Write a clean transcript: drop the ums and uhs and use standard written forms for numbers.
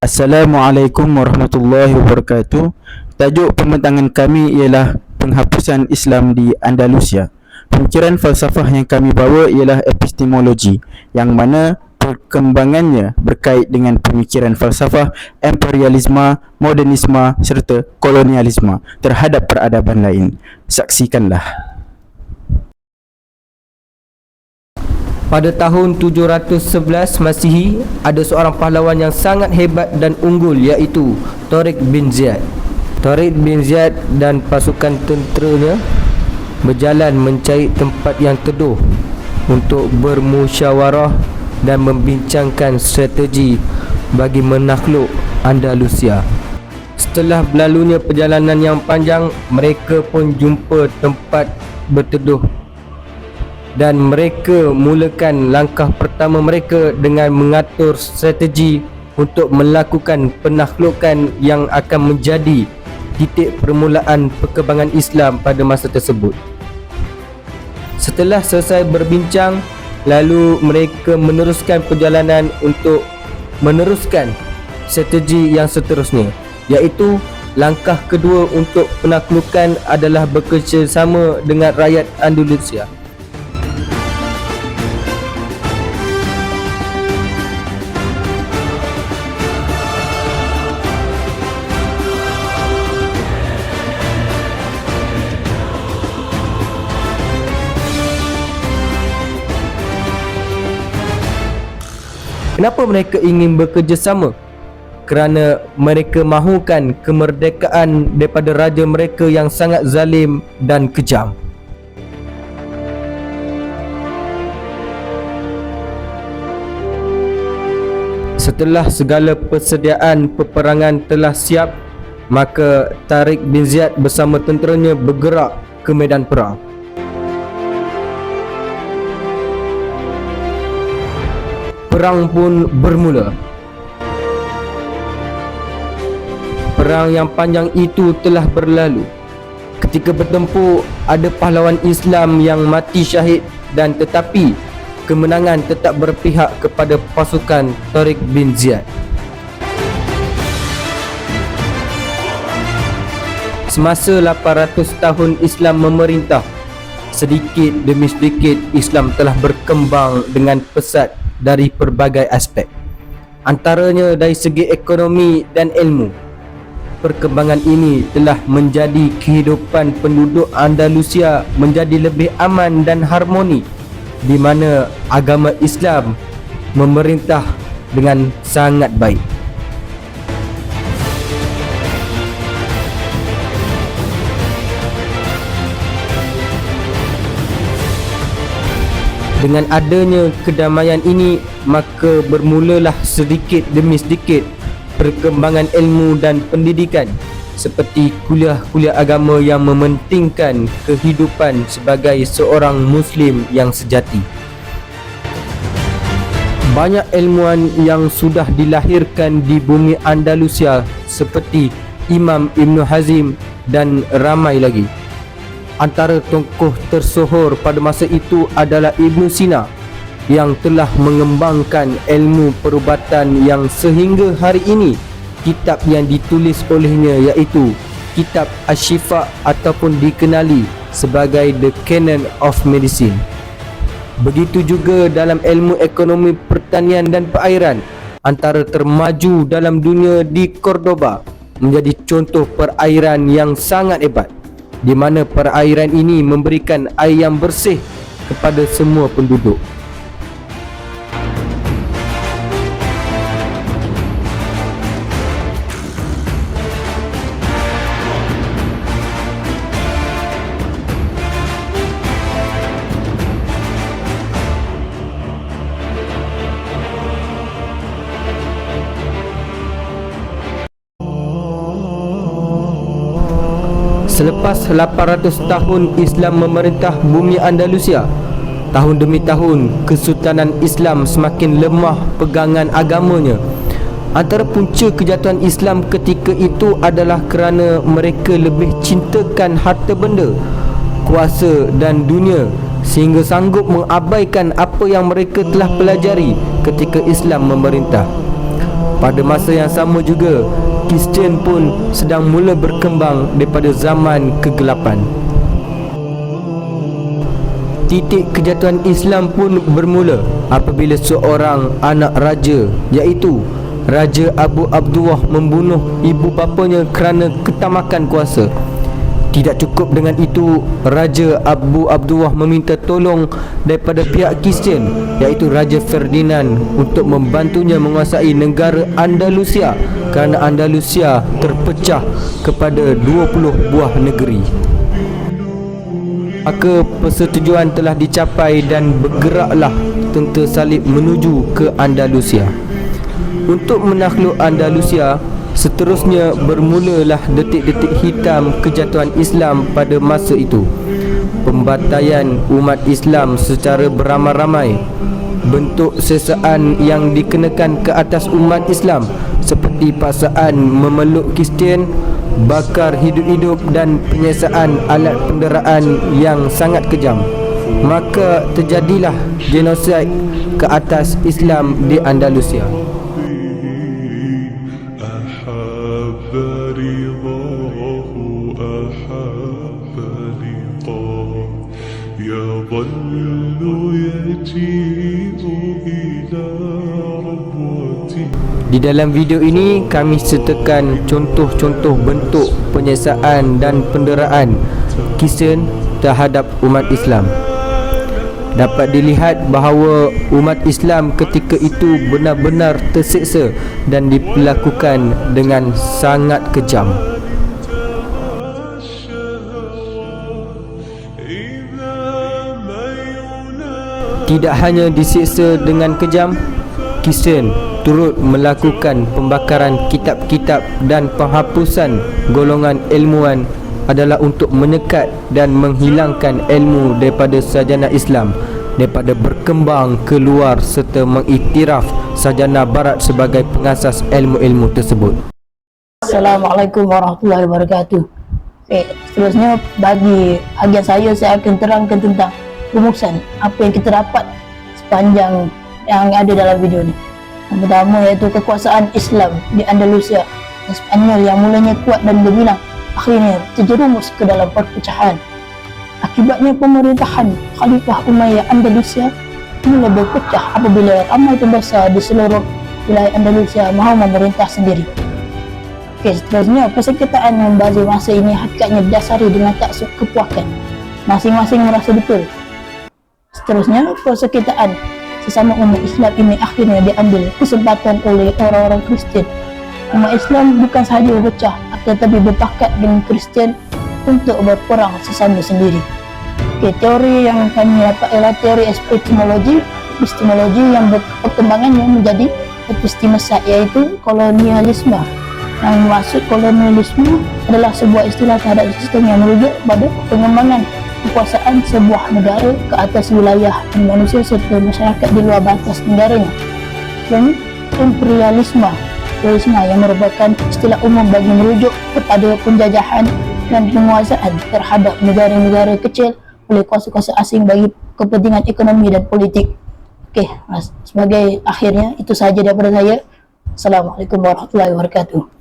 Assalamualaikum warahmatullahi wabarakatuh. Tajuk pembentangan kami ialah penghapusan Islam di Andalusia. Pemikiran falsafah yang kami bawa ialah epistemologi, yang mana perkembangannya berkait dengan pemikiran falsafah imperialisme, modernisme serta kolonialisme terhadap peradaban lain. Saksikanlah. Pada tahun 711 Masihi, ada seorang pahlawan yang sangat hebat dan unggul, iaitu Tariq bin Ziyad. Tariq bin Ziyad dan pasukan tenteranya berjalan mencari tempat yang teduh untuk bermusyawarah dan membincangkan strategi bagi menakluk Andalusia. Setelah berlalunya perjalanan yang panjang, mereka pun jumpa tempat berteduh dan mereka mulakan langkah pertama mereka dengan mengatur strategi untuk melakukan penaklukan yang akan menjadi titik permulaan perkembangan Islam pada masa tersebut. Setelah selesai berbincang, lalu mereka meneruskan perjalanan untuk meneruskan strategi yang seterusnya, iaitu langkah kedua untuk penaklukan adalah bekerjasama dengan rakyat Andalusia. Kenapa mereka ingin bekerjasama? Kerana mereka mahukan kemerdekaan daripada raja mereka yang sangat zalim dan kejam. Setelah segala persediaan peperangan telah siap, maka Tariq bin Ziyad bersama tenteranya bergerak ke medan perang. Perang pun bermula. Perang yang panjang itu telah berlalu. Ketika bertempur, ada pahlawan Islam yang mati syahid, dan tetapi kemenangan tetap berpihak kepada pasukan Tariq bin Ziyad. Semasa 800 tahun Islam memerintah, sedikit demi sedikit Islam telah berkembang dengan pesat dari pelbagai aspek, antaranya dari segi ekonomi dan ilmu. Perkembangan ini telah menjadi kehidupan penduduk Andalusia menjadi lebih aman dan harmoni, di mana agama Islam memerintah dengan sangat baik. Dengan adanya kedamaian ini, maka bermulalah sedikit demi sedikit perkembangan ilmu dan pendidikan, seperti kuliah-kuliah agama yang mementingkan kehidupan sebagai seorang Muslim yang sejati. Banyak ilmuwan yang sudah dilahirkan di bumi Andalusia seperti Imam Ibn Hazm dan ramai lagi. Antara tokoh tersohor pada masa itu adalah Ibn Sina, yang telah mengembangkan ilmu perubatan yang sehingga hari ini kitab yang ditulis olehnya iaitu kitab Asy-Syifa ataupun dikenali sebagai The Canon of Medicine. Begitu juga dalam ilmu ekonomi pertanian dan perairan, antara termaju dalam dunia di Cordoba menjadi contoh perairan yang sangat hebat, di mana perairan ini memberikan air yang bersih kepada semua penduduk. Selepas 800 tahun Islam memerintah bumi Andalusia, tahun demi tahun Kesultanan Islam semakin lemah pegangan agamanya. Antara punca kejatuhan Islam ketika itu adalah kerana mereka lebih cintakan harta benda, kuasa dan dunia, sehingga sanggup mengabaikan apa yang mereka telah pelajari ketika Islam memerintah. Pada masa yang sama juga, Kristian pun sedang mula berkembang daripada zaman kegelapan. Titik kejatuhan Islam pun bermula apabila seorang anak raja, iaitu Raja Abu Abdullah, membunuh ibu bapanya kerana ketamakan kuasa. Tidak cukup dengan itu, Raja Abu Abdullah meminta tolong daripada pihak Kristian, iaitu Raja Ferdinand, untuk membantunya menguasai negara Andalusia kerana Andalusia terpecah kepada 20 buah negeri. Maka persetujuan telah dicapai dan bergeraklah tentera salib menuju ke Andalusia. Untuk menakluk Andalusia, seterusnya bermulalah detik-detik hitam kejatuhan Islam pada masa itu. Pembantaian umat Islam secara beramai-ramai, bentuk sesaan yang dikenakan ke atas umat Islam seperti paksaan memeluk Kristian, bakar hidup-hidup dan penyiasaan alat kenderaan yang sangat kejam. Maka terjadilah genosid ke atas Islam di Andalusia. Di dalam video ini kami sertakan contoh-contoh bentuk penyiasaan dan penderaan Kristian terhadap umat Islam. Dapat dilihat bahawa umat Islam ketika itu benar-benar terseksa dan diperlakukan dengan sangat kejam. Tidak hanya disiksa dengan kejam, Kristian turut melakukan pembakaran kitab-kitab dan penghapusan golongan ilmuwan adalah untuk menyekat dan menghilangkan ilmu daripada sarjana Islam daripada berkembang keluar serta mengiktiraf sarjana barat sebagai pengasas ilmu-ilmu tersebut. Assalamualaikum warahmatullahi wabarakatuh. Seterusnya bagi bahagian saya akan terangkan tentang rumusan apa yang kita dapat sepanjang yang ada dalam video ini. Yang pertama iaitu kekuasaan Islam di Andalusia dan Spanyol yang mulanya kuat dan gemilang akhirnya terjerumus ke dalam perpecahan. Akibatnya pemerintahan Khalifah Umayyah Andalusia mula berpecah apabila ramai pembesar di seluruh wilayah Andalusia mahu memerintah sendiri. Seterusnya persengketaan membazir masa ini hakikatnya berdasari dengan taksub kepuakan. Masing-masing merasa betul. Seterusnya persengketaan sesama umat Islam ini akhirnya diambil kesempatan oleh orang-orang Kristian. Umat Islam bukan sahaja berpecah, tetapi berpakat dengan Kristian untuk berperang sesama sendiri. Teori yang kami dapat ialah teori epistemologi yang perkembangannya menjadi epistemologi, yaitu kolonialisme. Yang maksud kolonialisme adalah sebuah istilah terhadap sistem yang merujuk pada pengembangan kekuasaan sebuah negara ke atas wilayah dan manusia serta masyarakat di luar batas negaranya. Dan imperialisme yang merupakan istilah umum bagi merujuk kepada penjajahan dan penguasaan terhadap negara-negara kecil oleh kuasa-kuasa asing bagi kepentingan ekonomi dan politik. Sebagai akhirnya itu sahaja daripada saya. Assalamualaikum warahmatullahi wabarakatuh.